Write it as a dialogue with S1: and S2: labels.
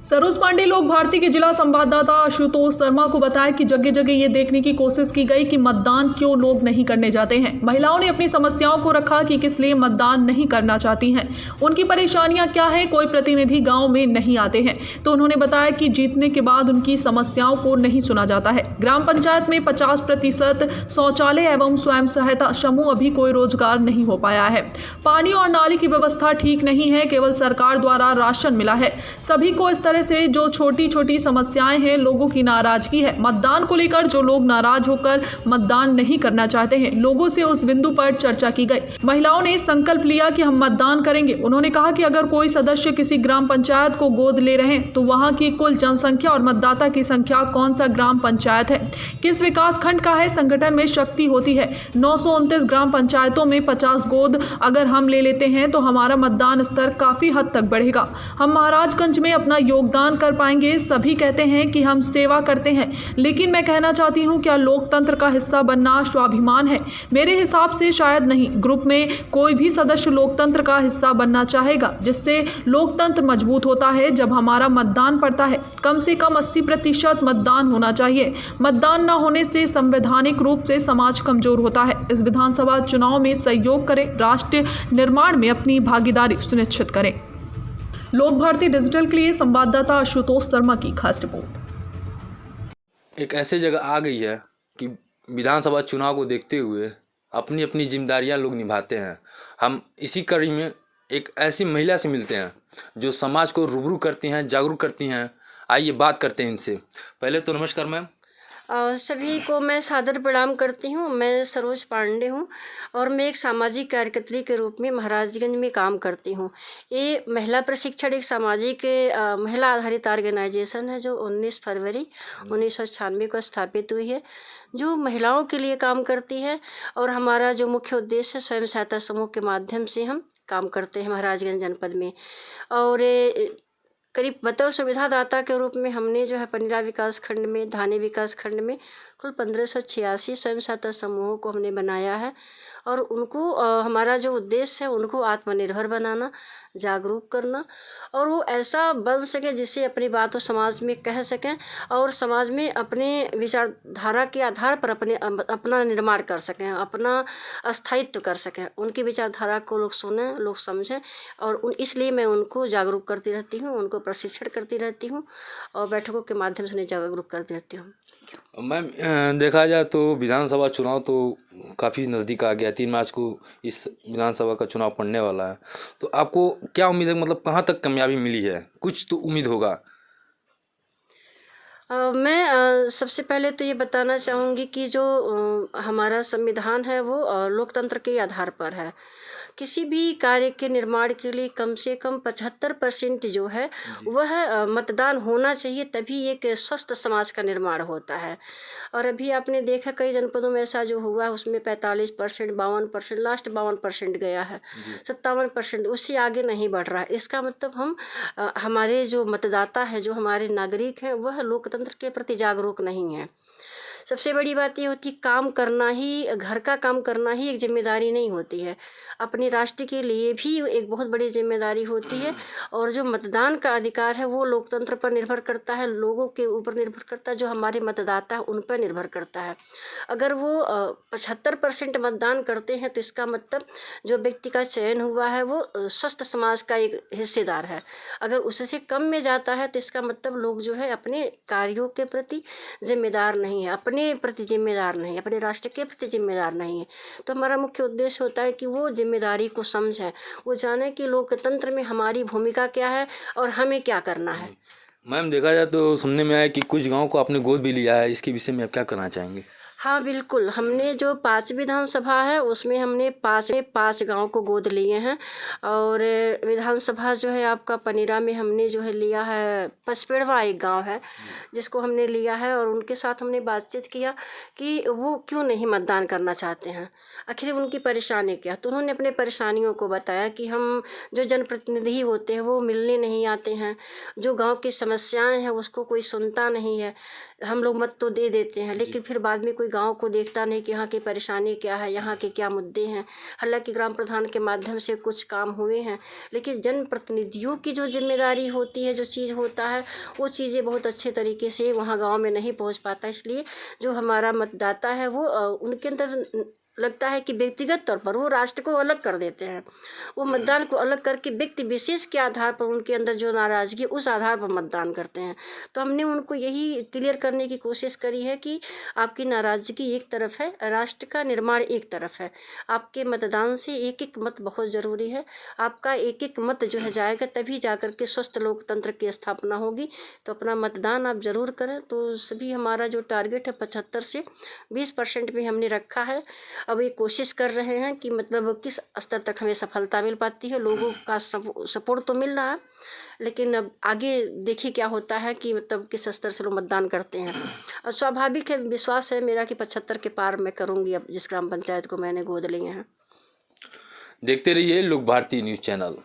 S1: सरोज पांडे लोक भारती के जिला संवाददाता आशुतोष शर्मा को बताया कि जगह जगह ये देखने की कोशिश की गई कि मतदान क्यों लोग नहीं करने जाते हैं। महिलाओं ने अपनी समस्याओं को रखा कि किस लिए मतदान नहीं करना चाहती हैं, उनकी परेशानियां क्या है। कोई प्रतिनिधि गांव में नहीं आते हैं तो उन्होंने बताया कि जीतने के बाद उनकी समस्याओं को नहीं सुना जाता है। ग्राम पंचायत में 50% शौचालय एवं स्वयं सहायता समूह अभी कोई रोजगार नहीं हो पाया है। पानी और नाली की व्यवस्था ठीक नहीं है, केवल सरकार द्वारा राशन मिला है। सभी को इस तरह से जो छोटी छोटी समस्याएं हैं, लोगों की नाराजगी है। मतदान को लेकर जो लोग नाराज होकर मतदान नहीं करना चाहते हैं, लोगों से उस बिंदु पर चर्चा की गई। महिलाओं ने संकल्प लिया कि हम मतदान करेंगे। उन्होंने कहा कि अगर कोई सदस्य किसी ग्राम पंचायत को गोद ले रहे हैं तो वहां की कुल जनसंख्या और मतदाता की संख्या, कौन सा ग्राम पंचायत है, किस विकास खंड का है, संगठन में शक्ति होती है। 929 ग्राम पंचायतों में 50 गोद अगर हम ले लेते हैं तो हमारा मतदान स्तर काफी हद तक बढ़ेगा। हम महाराजगंज में अपना योगदान कर पाएंगे। सभी कहते हैं कि हम सेवा करते हैं, लेकिन मैं कहना चाहती हूं, क्या लोकतंत्र का हिस्सा बनना स्वाभिमान है? मेरे हिसाब से शायद नहीं। ग्रुप में कोई भी सदस्य लोकतंत्र का हिस्सा बनना चाहेगा, जिससे लोकतंत्र मजबूत होता है। जब हमारा मतदान पड़ता है, कम से कम 80% मतदान होना चाहिए। मतदान न होने से संवैधानिक रूप से समाज कमजोर होता है। इस विधानसभा चुनाव में सहयोग करें, राष्ट्र निर्माण में अपनी भागीदारी सुनिश्चित करें। लोक भारती डिजिटल के लिए संवाददाता आशुतोष शर्मा की खास रिपोर्ट।
S2: एक ऐसी जगह आ गई है कि विधानसभा चुनाव को देखते हुए अपनी अपनी जिम्मेदारियां लोग निभाते हैं। हम इसी कड़ी में एक ऐसी महिला से मिलते हैं जो समाज को रूबरू करती हैं, जागरूक करती हैं। आइए बात करते हैं इनसे। पहले तो नमस्कार मैम।
S3: सभी को मैं सादर प्रणाम करती हूँ। मैं सरोज पांडे हूँ और मैं एक सामाजिक कार्यकर्त्री के रूप में महाराजगंज में काम करती हूँ। ये महिला प्रशिक्षण एक सामाजिक महिला आधारित ऑर्गेनाइजेशन है जो 19 फरवरी 1996 को स्थापित हुई है, जो महिलाओं के लिए काम करती है। और हमारा जो मुख्य उद्देश्य है, स्वयं सहायता समूह के माध्यम से हम काम करते हैं महाराजगंज जनपद में। और करीब बतौर सुविधादाता के रूप में हमने जो है पनिरा विकास खंड में, धाने विकास खंड में कुल 1586 स्वयं सहायता समूहों को हमने बनाया है। और उनको हमारा जो उद्देश्य है, उनको आत्मनिर्भर बनाना, जागरूक करना, और वो ऐसा बन सके जिससे अपनी बातों समाज में कह सकें और समाज में अपने विचारधारा के आधार पर अपना निर्माण कर सकें, अपना स्थायित्व कर सकें। उनकी विचारधारा को लोग सुनें, लोग समझें। और इसलिए मैं उनको जागरूक करती रहती हूँ, उनको प्रशिक्षण करती रहती हूँ और बैठकों के माध्यम से उन्हें जागरूक करती रहती हूँ।
S2: मैम, देखा जाए तो विधानसभा चुनाव तो काफ़ी नज़दीक आ गया। 3 मार्च को इस विधानसभा का चुनाव पड़ने वाला है, तो आपको क्या उम्मीद है, मतलब कहाँ तक कामयाबी मिली है? कुछ तो उम्मीद होगा।
S3: मैं सबसे पहले तो ये बताना चाहूँगी कि जो हमारा संविधान है वो लोकतंत्र के आधार पर है। किसी भी कार्य के निर्माण के लिए कम से कम 75% जो है वह मतदान होना चाहिए, तभी एक स्वस्थ समाज का निर्माण होता है। और अभी आपने देखा कई जनपदों में ऐसा जो हुआ, उसमें 45%, 52%, लास्ट 52% गया है, 57%, उससे आगे नहीं बढ़ रहा है। इसका मतलब हमारे जो मतदाता हैं, जो हमारे नागरिक हैं, वह लोकतंत्र के प्रति जागरूक नहीं है। सबसे बड़ी बात ये होती है, काम करना ही, घर का काम करना ही एक जिम्मेदारी नहीं होती है, अपने राष्ट्र के लिए भी एक बहुत बड़ी जिम्मेदारी होती है। और जो मतदान का अधिकार है वो लोकतंत्र पर निर्भर करता है, लोगों के ऊपर निर्भर करता है, जो हमारे मतदाता है उन पर निर्भर करता है। अगर वो 75% मतदान करते हैं तो इसका मतलब जो व्यक्ति का चयन हुआ है वो स्वस्थ समाज का एक हिस्सेदार है। अगर उससे कम में जाता है तो इसका मतलब लोग जो है अपने कार्यों के प्रति जिम्मेदार नहीं है, अपने प्रति जिम्मेदार नहीं, अपने राष्ट्र के प्रति जिम्मेदार नहीं है। तो हमारा मुख्य उद्देश्य होता है कि वो जिम्मेदारी को समझें, वो जाने कि लोकतंत्र में हमारी भूमिका क्या है और हमें क्या करना है।
S2: मैम, देखा जाए तो सुनने में आया कि कुछ गाँव को आपने गोद भी लिया है, इसके विषय में आप क्या कहना चाहेंगे?
S3: हाँ बिल्कुल, हमने जो 5 विधानसभा है उसमें हमने 5 गांव को गोद लिए हैं। और विधानसभा जो है आपका पनिरा में हमने जो है लिया है, पचपेड़वा एक गांव है जिसको हमने लिया है। और उनके साथ हमने बातचीत किया कि वो क्यों नहीं मतदान करना चाहते हैं, आखिर उनकी परेशानी क्या। तो उन्होंने अपने परेशानियों को बताया कि हम जो जनप्रतिनिधि होते हैं वो मिलने नहीं आते हैं, जो गाँव की समस्याएँ हैं उसको कोई सुनता नहीं है। हम लोग मत तो दे देते हैं, लेकिन फिर बाद में कोई गांव को देखता नहीं कि यहाँ की परेशानी क्या है, यहाँ के क्या मुद्दे हैं। हालांकि ग्राम प्रधान के माध्यम से कुछ काम हुए हैं, लेकिन जनप्रतिनिधियों की जो जिम्मेदारी होती है, जो चीज़ होता है, वो चीज़ें बहुत अच्छे तरीके से वहाँ गाँव में नहीं पहुँच पाता। इसलिए जो हमारा मतदाता है वो उनके अंदर लगता है कि व्यक्तिगत तौर पर वो राष्ट्र को अलग कर देते हैं। वो मतदान को अलग करके व्यक्ति विशेष के आधार पर उनके अंदर जो नाराज़गी उस आधार पर मतदान करते हैं। तो हमने उनको यही क्लियर करने की कोशिश करी है कि आपकी नाराज़गी एक तरफ है, राष्ट्र का निर्माण एक तरफ है। आपके मतदान से एक एक मत बहुत ज़रूरी है। आपका एक एक मत जो है जाएगा, तभी जाकर के स्वस्थ लोकतंत्र की स्थापना होगी। तो अपना मतदान आप ज़रूर करें। तो सभी हमारा जो टारगेट है 75 से 20% भी हमने रखा है। अब ये कोशिश कर रहे हैं कि मतलब किस स्तर तक हमें सफलता मिल पाती है। लोगों का सपोर्ट तो मिल रहा है, लेकिन अब आगे देखिए क्या होता है कि मतलब किस स्तर से लोग मतदान करते हैं। और स्वाभाविक है, विश्वास है मेरा कि 75 के पार मैं करूँगी अब जिस ग्राम पंचायत को मैंने गोद लिए हैं।
S2: देखते रहिए लोक भारती न्यूज़ चैनल।